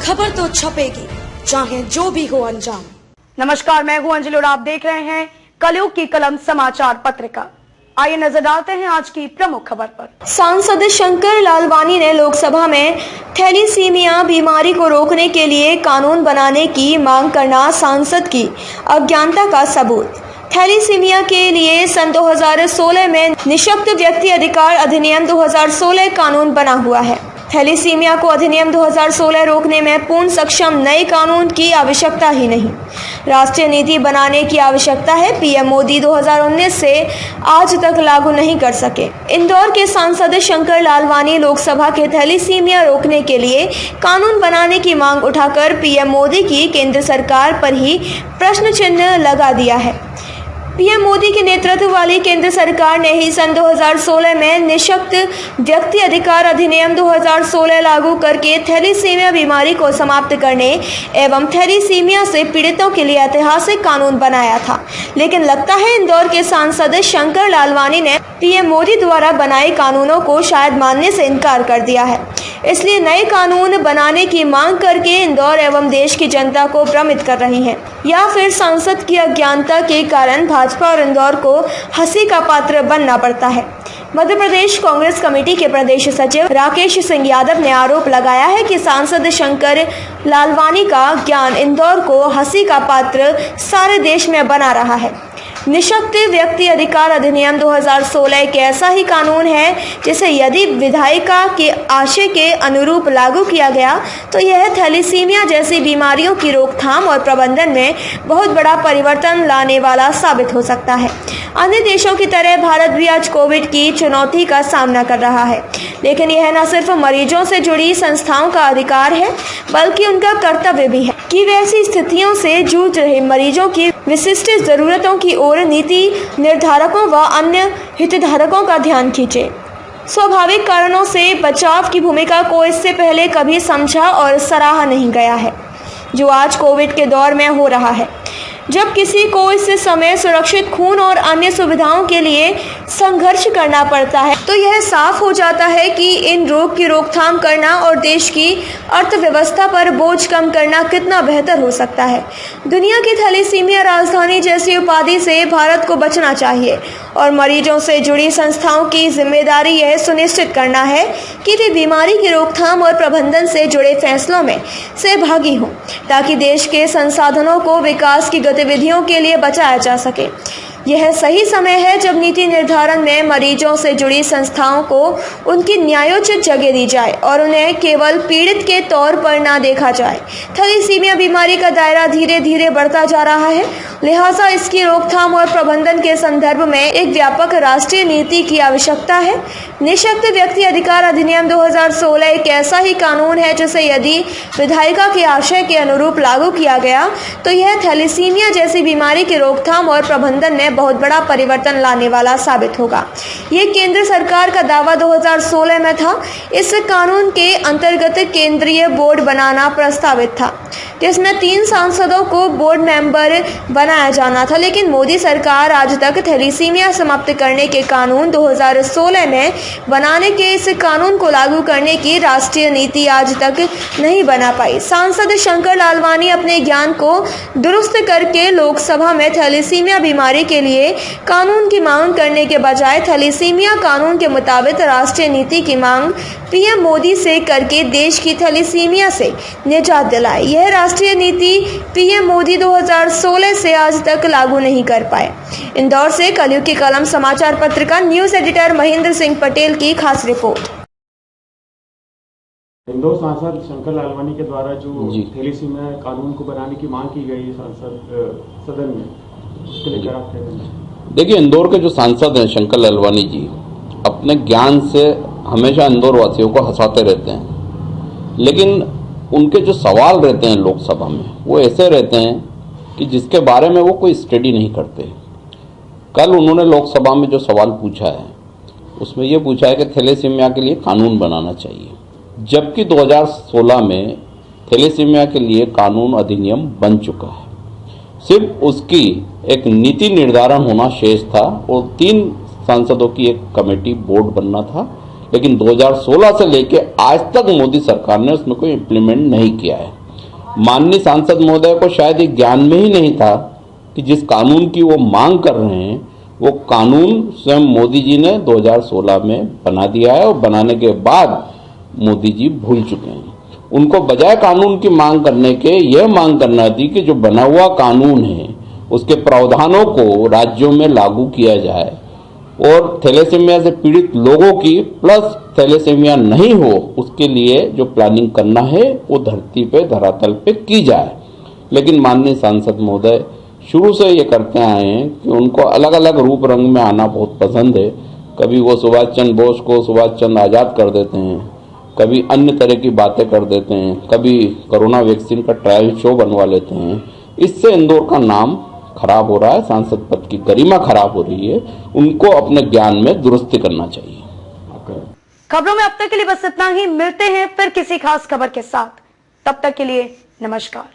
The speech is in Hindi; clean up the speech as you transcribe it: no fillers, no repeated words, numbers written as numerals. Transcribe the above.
खबर तो छपेगी, चाहे जो भी हो अंजाम। नमस्कार, मैं हूं अंजलि और आप देख रहे हैं कलयुग की कलम समाचार पत्रिका। आइए नजर डालते हैं आज की प्रमुख खबर पर। सांसद शंकर लालवानी ने लोकसभा में थैलीसीमिया बीमारी को रोकने के लिए कानून बनाने की मांग करना सांसद की अज्ञानता का सबूत। थैलीसीमिया के लिए सन 2016 में निःशक्त व्यक्ति अधिकार अधिनियम 2016 कानून बना हुआ है। थैलीसीमिया को अधिनियम 2016 रोकने में पूर्ण सक्षम नए कानून की आवश्यकता ही नहीं, राष्ट्रीय नीति बनाने की आवश्यकता है। पीएम मोदी 2019 से आज तक लागू नहीं कर सके। इंदौर के सांसद शंकर लालवानी लोकसभा के थैलीसीमिया रोकने के लिए कानून बनाने की मांग उठाकर पीएम मोदी की केंद्र सरकार पर ही प्रश्न चिन्ह लगा दिया है। पीएम मोदी के नेतृत्व वाली केंद्र सरकार ने ही सन 2016 में निःशक्त व्यक्ति अधिकार अधिनियम 2016 लागू करके थैलीसीमिया बीमारी को समाप्त करने एवं थैलीसीमिया से पीड़ितों के लिए ऐतिहासिक कानून बनाया था। लेकिन लगता है इंदौर के सांसद शंकर लालवानी ने पीएम मोदी द्वारा बनाए कानूनों को शायद मानने से इनकार कर दिया है। इसलिए नए कानून बनाने की मांग करके इंदौर एवं देश की जनता को भ्रमित कर रही हैं, या फिर सांसद की अज्ञानता के कारण भाजपा और इंदौर को हंसी का पात्र बनना पड़ता है। मध्य प्रदेश कांग्रेस कमेटी के प्रदेश सचिव राकेश सिंह यादव ने आरोप लगाया है कि सांसद शंकर लालवानी का ज्ञान इंदौर को हंसी का पात्र सारे देश में बना रहा है। निःशक्त व्यक्ति अधिकार अधिनियम 2016 एक ऐसा ही कानून है जिसे यदि विधायिका के आशय के अनुरूप लागू किया गया तो यह थैलीसीमिया जैसी बीमारियों की रोकथाम और प्रबंधन में बहुत बड़ा परिवर्तन लाने वाला साबित हो सकता है। अन्य देशों की तरह भारत भी आज कोविड की चुनौती का सामना कर रहा है, लेकिन यह न सिर्फ मरीजों से जुड़ी संस्थाओं का अधिकार है बल्कि उनका कर्तव्य भी है कि वैसी स्थितियों से जूझ रहे मरीजों की विशिष्ट जरूरतों की ओर नीति निर्धारकों व अन्य हितधारकों का ध्यान खींचे। स्वाभाविक कारणों से बचाव की भूमिका को इससे पहले कभी समझा और सराहा नहीं गया है, जो आज कोविड के दौर में हो रहा है, जब किसी को इस समय सुरक्षित खून और अन्य सुविधाओं के लिए संघर्ष करना पड़ता है। तो यह साफ हो जाता है कि इन रोग की रोकथाम करना और देश की अर्थव्यवस्था पर बोझ कम करना कितना बेहतर हो सकता है। दुनिया की थैलीसीमिया राजधानी जैसी उपाधि से भारत को बचना चाहिए और मरीजों से जुड़ी संस्थाओं की जिम्मेदारी यह सुनिश्चित करना है कि वे बीमारी की रोकथाम और प्रबंधन से जुड़े फैसलों में सहभागी हों, ताकि देश के संसाधनों को विकास की गतिविधियों के लिए बचाया जा सके। यह सही समय है जब नीति निर्धारण में मरीजों से जुड़ी संस्थाओं को उनकी न्यायोचित जगह दी जाए और उन्हें केवल पीड़ित के तौर पर ना देखा जाए। थैलीसीमिया बीमारी का दायरा धीरे धीरे बढ़ता जा रहा है, लिहाजा इसकी रोकथाम और प्रबंधन के संदर्भ में एक व्यापक राष्ट्रीय नीति की आवश्यकता है। निःशक्त व्यक्ति अधिकार अधिनियम 2016 एक ऐसा ही कानून है जिसे यदि विधायिका के आशय के अनुरूप लागू किया गया तो यह थैलीसीमिया जैसी बीमारी की रोकथाम और प्रबंधन में बहुत बड़ा परिवर्तन लाने वाला साबित होगा। ये केंद्र सरकार का दावा 2016 में था। इस कानून के अंतर्गत केंद्रीय बोर्ड बनाना प्रस्तावित था, जिसमें 3 सांसदों को बोर्ड मेंबर बनाया जाना था, लेकिन मोदी सरकार आज तक थैलीसीमिया समाप्त करने के कानून 2016 में बनाने के इस कानून को लागू करने की राष्ट्रीय नीति आज तक नहीं बना पाई। सांसद शंकर लालवानी अपने ज्ञान को दुरुस्त करके लोकसभा में थैलीसीमिया बीमारी के लिए कानून की मांग करने के बजाय थैलीसीमिया कानून के मुताबिक राष्ट्रीय नीति की मांग पीएम मोदी से करके देश की थैलीसीमिया से निजात दिलाए। यह राष्ट्रीय नीति पीएम मोदी 2016 से आज तक लागू नहीं कर पाए। इंदौर से कलयुग की कलम समाचार पत्रिका न्यूज एडिटर महेंद्र सिंह पटेल की खास रिपोर्ट। इंदौर सांसद शंकर लालवानी के द्वारा जो थैलीसीमिया कानून को बनाने की मांग की गई सांसद सदन में, उसके लिए क्या आप कहेंगे? देखिए, इंदौर के जो सांसद हैं शंकर लालवानी जी अपने ज्ञान से हमेशा इंदौर वासियों को हंसाते रहते हैं, लेकिन उनके जो सवाल रहते हैं लोकसभा में वो ऐसे रहते हैं कि जिसके बारे में वो कोई स्टडी नहीं करते। कल उन्होंने लोकसभा में जो सवाल पूछा है उसमें ये पूछा है कि थैलेसीमिया के लिए कानून बनाना चाहिए, जबकि 2016 में थैलेसीमिया के लिए कानून अधिनियम बन चुका है। सिर्फ उसकी एक नीति निर्धारण होना शेष था और 3 सांसदों की एक कमेटी बोर्ड बनना था, लेकिन 2016 से लेके आज तक मोदी सरकार ने उसमें कोई इम्प्लीमेंट नहीं किया है। माननीय सांसद महोदय को शायद ये ज्ञान में ही नहीं था कि जिस कानून की वो मांग कर रहे हैं वो कानून स्वयं मोदी जी ने 2016 में बना दिया है, और बनाने के बाद मोदी जी भूल चुके हैं। उनको बजाय कानून की मांग करने के यह मांग करना थी कि जो बना हुआ कानून है उसके प्रावधानों को राज्यों में लागू किया जाए और थैलेसीमिया से पीड़ित लोगों की प्लस थैलेसीमिया नहीं हो उसके लिए जो प्लानिंग करना है वो धरती पे धरातल पे की जाए। लेकिन माननीय सांसद महोदय शुरू से ये करते आए हैं कि उनको अलग अलग रूप रंग में आना बहुत पसंद है। कभी वो सुभाष चंद्र बोस को सुभाष चंद्र आजाद कर देते हैं, कभी अन्य तरह की बातें कर देते हैं, कभी कोरोना वैक्सीन का ट्रायल शो बनवा लेते हैं। इससे इंदौर का नाम खराब हो रहा है, सांसद पद की गरिमा खराब हो रही है। उनको अपने ज्ञान में दुरुस्ती करना चाहिए। खबरों में अब तक के लिए बस इतना ही। मिलते हैं फिर किसी खास खबर के साथ। तब तक के लिए नमस्कार।